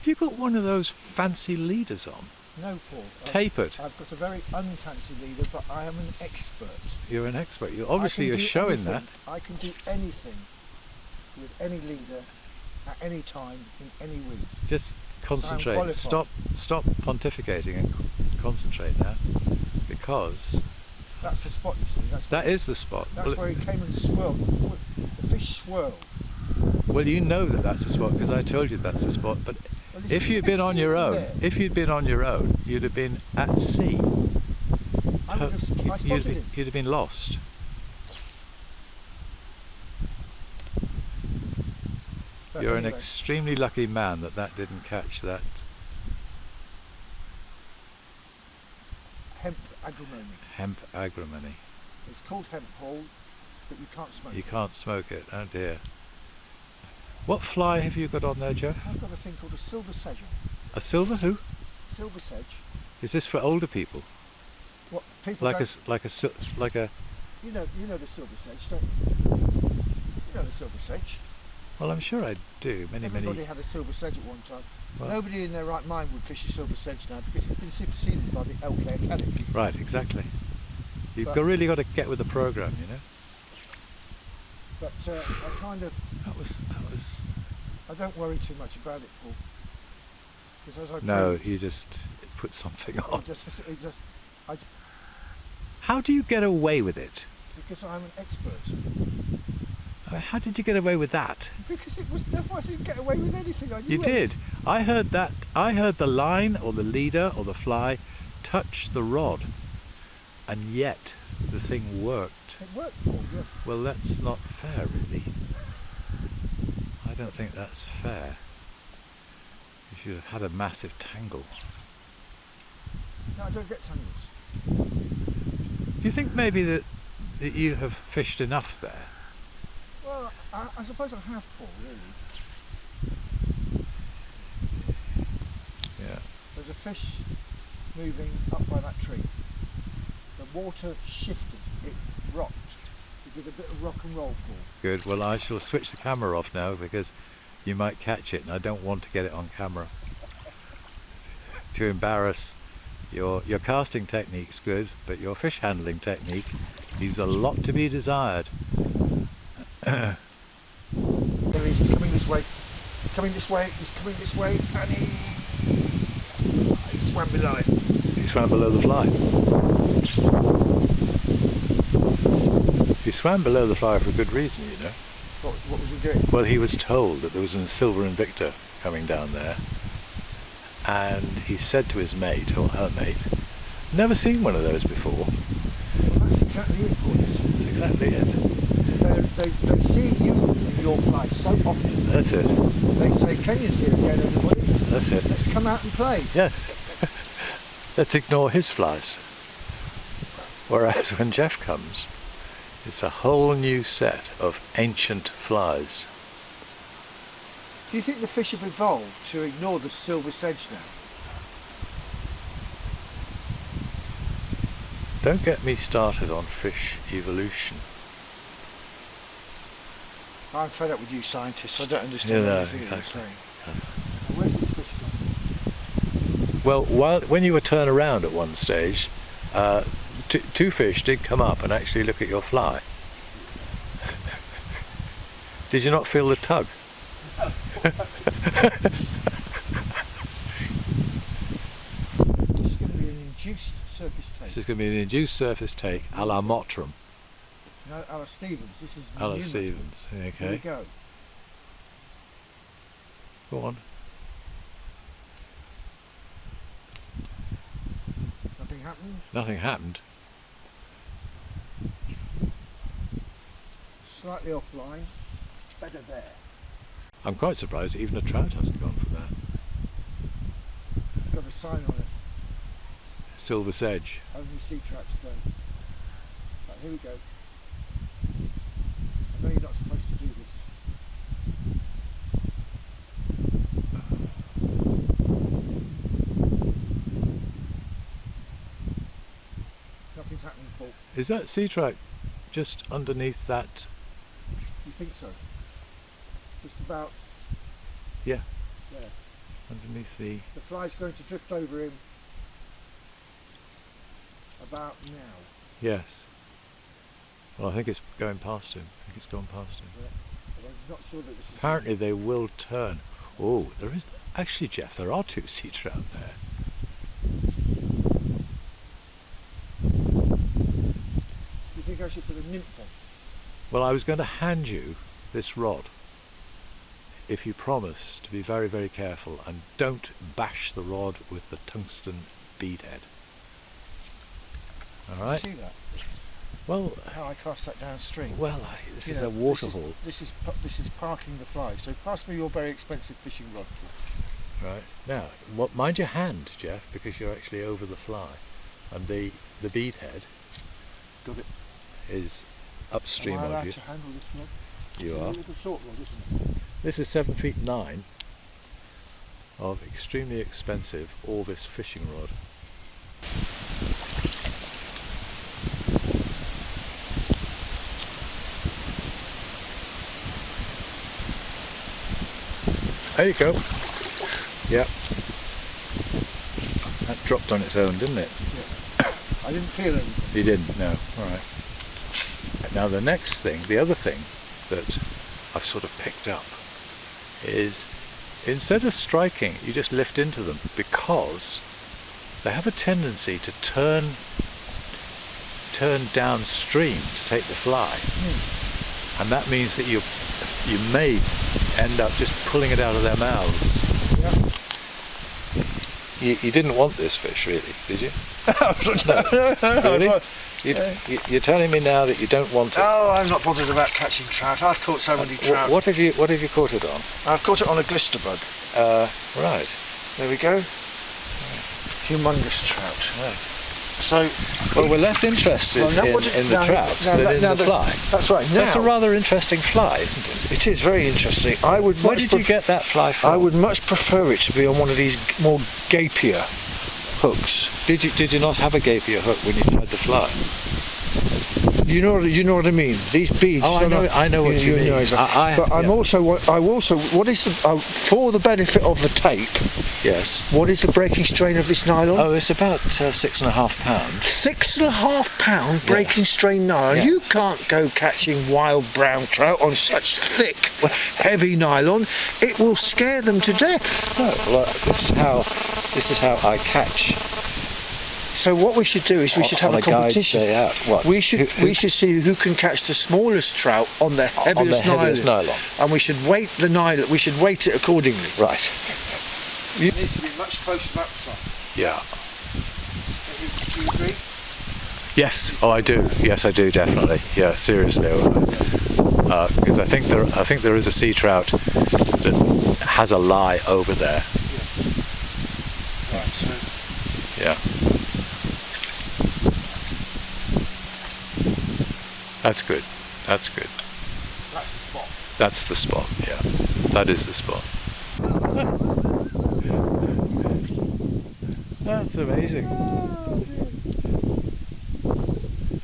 Have you got one of those fancy leaders on? No, Paul. Tapered? I've got a very unfancy leader, but I am an expert. You're an expert. Obviously you're showing anything. that. I can do anything with any leader at any time in any week. Just concentrate. Stop pontificating and concentrate now, because that's the spot. You see. That is the spot. That's where he came and swirled. The fish swirled. Well, you know that that's the spot because I told you that's the spot. But if you'd been on your own, you'd have been at sea. You'd have been lost. But You're anyway, an extremely lucky man that didn't catch that. Hemp agrimony. Hemp agrimony. It's called hemp, Paul, but you can't smoke it. You can't smoke it. Oh dear. What fly have you got on there, Geoff? I've got a thing called a silver sedge. A silver who? Silver sedge. Is this for older people? What people like a. You know the silver sedge, don't you? You know the silver sedge. Well, I'm sure I do. Everybody had a silver sedge at one time. Well, nobody in their right mind would fish a silver sedge now because it's been superseded by the LK Academy. Right, exactly. You've really got to get with the program, you know. But I kind of. That was. I don't worry too much about it, Paul. Because as I no, you just put something on. I How do you get away with it? Because I'm an expert. How did you get away with that? Because it was. That's why I didn't get away with anything. I knew you did. I heard that. I heard the line or the leader or the fly touch the rod, and yet the thing worked. It worked, Paul. Yeah. Well, that's not fair, really. I don't think that's fair. You should have had a massive tangle. No, I don't get tangles. Do you think maybe that you have fished enough there? Well, I suppose I have, Paul, really. Yeah. There's a fish moving up by that tree. The water shifted, it rocked. It did a bit of rock and roll, Paul. Good, well I shall switch the camera off now because you might catch it and I don't want to get it on camera. To embarrass. Your casting technique's good, but your fish handling technique leaves a lot to be desired. There he is, he's coming this way. He's coming this way, he's coming this way, and he swam below it. He swam below the fly. He swam below the fly for a good reason, you know. What was he doing? Well, he was told that there was a silver invictor coming down there, and he said to his mate, or her mate, never seen one of those before. Well, that's exactly it, boys. That's exactly it. They see you in your fly so often. That's it. They say, Kenyon's here again, everybody. That's it. Let's come out and play. Yes. Let's ignore his flies. Whereas when Geoff comes, it's a whole new set of ancient flies. Do you think the fish have evolved to ignore the silver sedge now? Don't get me started on fish evolution. I'm fed up with you scientists. I don't understand anything you're saying. Now, where's this fish from? Well, when you were turned around at one stage, two fish did come up and actually look at your fly. Did you not feel the tug? This is going to be an induced surface take. This is going to be an induced surface take a la Mottram. No, a la Stevens. This is a la Stevens. Okay. Here we go. Go on. Nothing happened. Nothing happened. Slightly offline. Better there. I'm quite surprised that even a trout hasn't gone for that. It's got a sign on it. Silver sedge. Only sea trouts go. Right, here we go. I know you're not supposed to do this. Nothing's happening, Paul. Is that sea trout just underneath that? You think so? Just about. Yeah. There. underneath the... The fly's going to drift over him about now. Yes. Well, I think it's going past him. I think it's gone past him. Yeah. But I'm not sure that this is... Apparently they will turn. Oh, there is... Actually, Geoff, there are 2 sea trout there. You think I should put a nymph on? Well, I was going to hand you this rod if you promise to be very, very careful and don't bash the rod with the tungsten bead head. All right? See that? Well, How I cast that downstream. well, this is know, a waterfall. This is parking the fly. So pass me your very expensive fishing rod. Right. Now, mind your hand, Geoff, because you're actually over the fly, and the bead head Got it. is upstream Am I of allowed you. to handle this rod? You It's are. a little short rod, isn't it? This is 7 feet 9 of extremely expensive Orvis fishing rod. There you go. Yep. That dropped on its own, didn't it? Yeah. I didn't feel anything. You didn't? No. Alright. Now the next thing, the other thing that I've sort of picked up is instead of striking, you just lift into them, because they have a tendency to turn downstream to take the fly. And that means that you may end up just pulling it out of their mouths. Yeah. You didn't want this fish, really, did you? No. Really? You're telling me now that you don't want it. Oh, I'm not bothered about catching trout. I've caught so many trout. What have you caught it on? I've caught it on a glister bug. Right. There we go. Humongous trout. Right. So, Well, we're less interested in the trout than in the fly. That's right. Now, That's a rather interesting fly, isn't it? it is very interesting. Where did you get that fly from? I would much prefer it to be on one of these more gapier hooks. Did you not have a gapier hook when you tied the fly? You know what I mean. These beads. Oh, I know what you mean. But I'm yeah. also. What is the for the benefit of the tape? Yes. What is the breaking strain of this nylon? Oh, it's about 6.5 pounds. 6.5 pound breaking strain nylon. Yeah. You can't go catching wild brown trout on such thick, heavy nylon. It will scare them to death. No, well, this is how I catch. So what we should do is we should have a competition. Day out. What? We should see who can catch the smallest trout on the heaviest nylon. And we should weight the nylon. We should weight it accordingly. Right. You need to be much closer to that front. Yeah. Do you agree? Yes. Oh, I do. Yes, I do definitely. Yeah, seriously. Because I think there is a sea trout that has a lie over there. Yeah. Right. So. Yeah. That's good. That's good. That's the spot. That's the spot. Yeah. That is the spot. That's amazing.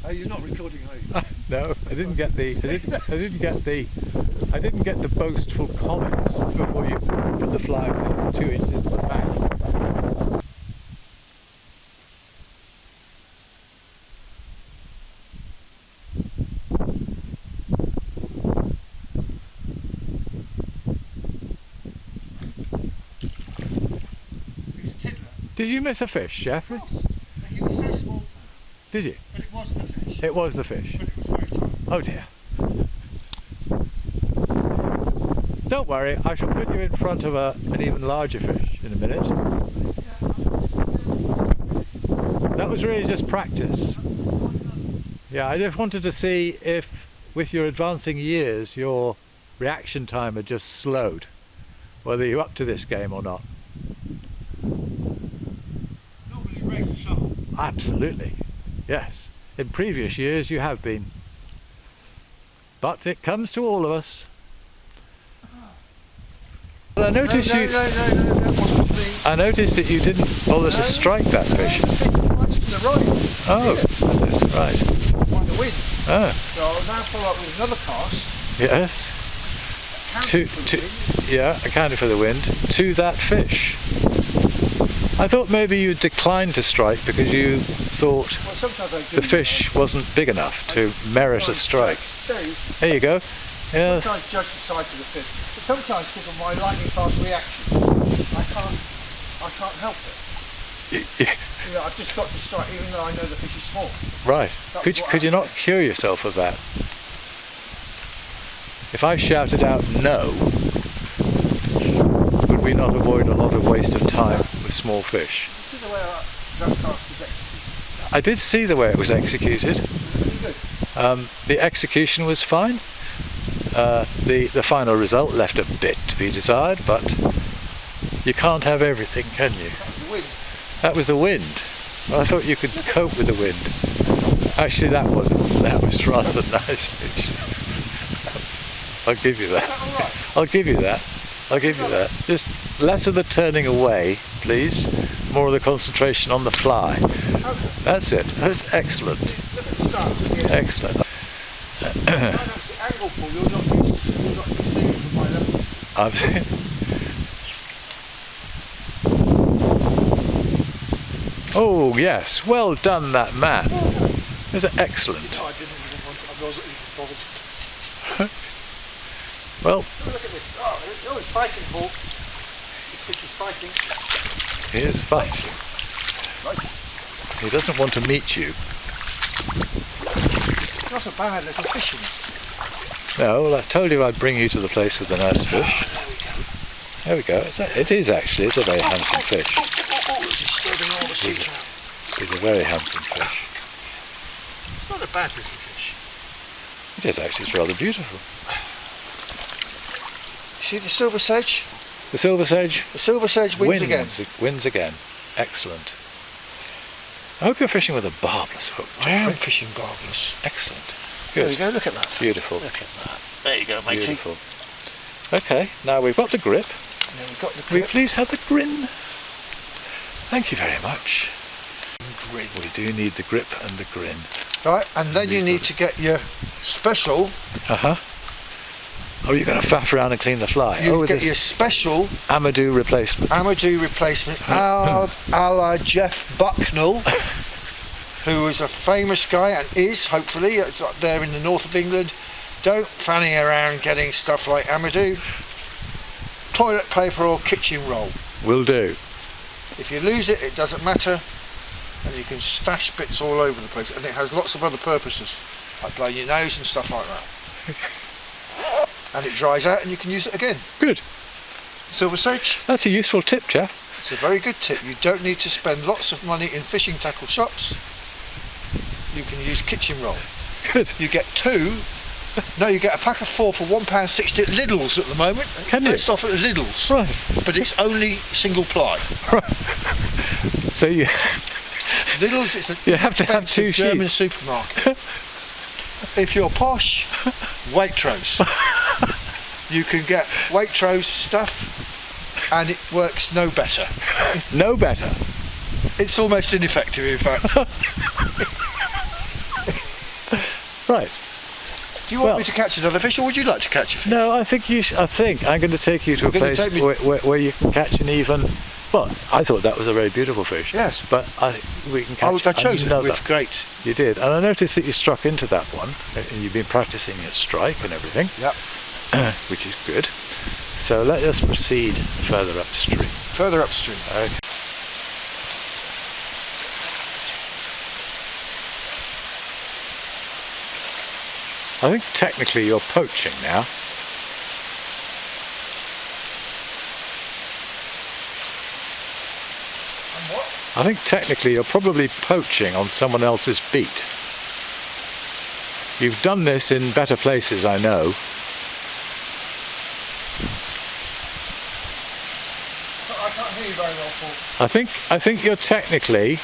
Oh, you're not recording, are you? No, I didn't get the boastful comments before you put the fly 2 inches back. Did you miss a fish, Geoff? Of course. He was so small. Did you? But it was the fish. It was the fish. But it was very tiny. Oh dear. Don't worry, I shall put you in front of an even larger fish in a minute. That was really just practice. Yeah, I just wanted to see if, with your advancing years, your reaction time had just slowed. Whether you're up to this game or not. Normally raise a shovel. Absolutely, yes. In previous years you have been. But it comes to all of us. Well, I noticed No, that wasn't me. I noticed that you didn't bother to strike that fish. Much to the right. Oh, Yeah. was it? Right. On the wind. Oh, So I'll now follow up with another cast. yes. accounted for the wind, to that fish. I thought maybe you declined to strike because you thought the fish wasn't big enough to merit a strike. There you go. Yes. Sometimes judge the size of the fish, but sometimes because of my lightning fast reaction, I can't help it. You know, I've just got to strike even though I know the fish is small. Right. Could you not cure yourself of that? If I shouted out no, would we not avoid a lot of waste of time with small fish? This is the way that cast was executed. I did see the way it was executed. Really good. The execution was fine. The final result left a bit to be desired, but you can't have everything, can you? That was the wind. That was the wind. Well, I thought you could cope with the wind. Actually, that wasn't. That was rather nice. I'll give you that. Is that all right? I'll give you that. I'll give you that. Just less of the turning away, please. More of the concentration on the fly. Okay. That's it. That's excellent. Look at the stars. Excellent. No, that's the angle pull. You're not used to seeing it from my level. I've seen. Oh yes, well done, that man. It was excellent. No, I didn't even want to. I wasn't even bothered. Well, Look at this. Oh, it's fighting, Paul. The fish is fighting. he is fighting. Right. He doesn't want to meet you. It's not a bad little fishing. No, well, I told you I'd bring you to the place with the nice fish. There we go. It is actually. It's a very handsome fish. It's disturbing all the sea trout. It's a very handsome fish. It's not a bad little fish. It is actually. It's rather beautiful. You see the silver sedge? The silver sedge The silver sedge wins again. Wins again. Excellent. I hope you're fishing with a barbless hook. I am fishing barbless. Excellent. There Good. you go, look at that. Beautiful. Look at that. There you go, matey. Beautiful. Okay, now we've got the grip. And then we've got the Will you grip. please have the grin? Thank you very much. Grin. We do need the grip and the grin. Right, and then you need to get your special. Uh-huh. Oh, you're going to faff around and clean the fly. You get this your special Amadou replacement. Amadou replacement, a la Geoff Bucknell, who is a famous guy and is, hopefully, it's up there in the north of England. Don't fanny around getting stuff like Amadou. Toilet paper or kitchen roll. Will do. If you lose it, it doesn't matter, and you can stash bits all over the place, and it has lots of other purposes, like blowing your nose and stuff like that. And it dries out and you can use it again. Good. Silver sedge. That's a useful tip, Geoff. It's a very good tip. You don't need to spend lots of money in fishing tackle shops. You can use kitchen roll. Good. You get two. No, you get a pack of 4 for £1.60 at Lidl's at the moment. Can you? First off at Lidl's. Right. But it's only single ply. Right. So you Lidl's, it's a you have to have expensive 2 German sheets. supermarket. If you're posh, Waitrose. You can get Waitrose stuff and it works no better. No better. It's almost ineffective, in fact. Right. Do you want me to catch another fish, or would you like to catch a fish? No, I think you. I think I'm going to take you to a You're gonna place take me- where you can catch an even. Well, I thought that was a very beautiful fish. Yes. But we can catch I chose it another. with great. You did, and I noticed that you struck into that one, and you've been practicing your strike and everything, Yep. which is good. So let us proceed further upstream. Further upstream. Okay. I think technically you're poaching now. And what? I think technically you're probably poaching on someone else's beat. You've done this in better places, I know. I can't hear you very well, Paul. I think you're technically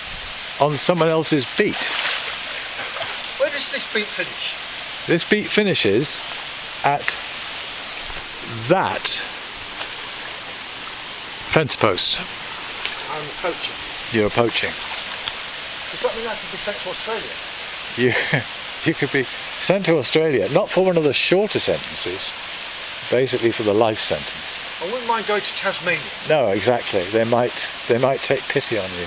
on someone else's beat. Where does this beat finish? This beat finishes at that fence post. I'm poaching. You're poaching. Does that mean I could be sent to Australia? You could be sent to Australia, not for one of the shorter sentences, basically for the life sentence. I wouldn't mind going to Tasmania. No, exactly. They might take pity on you.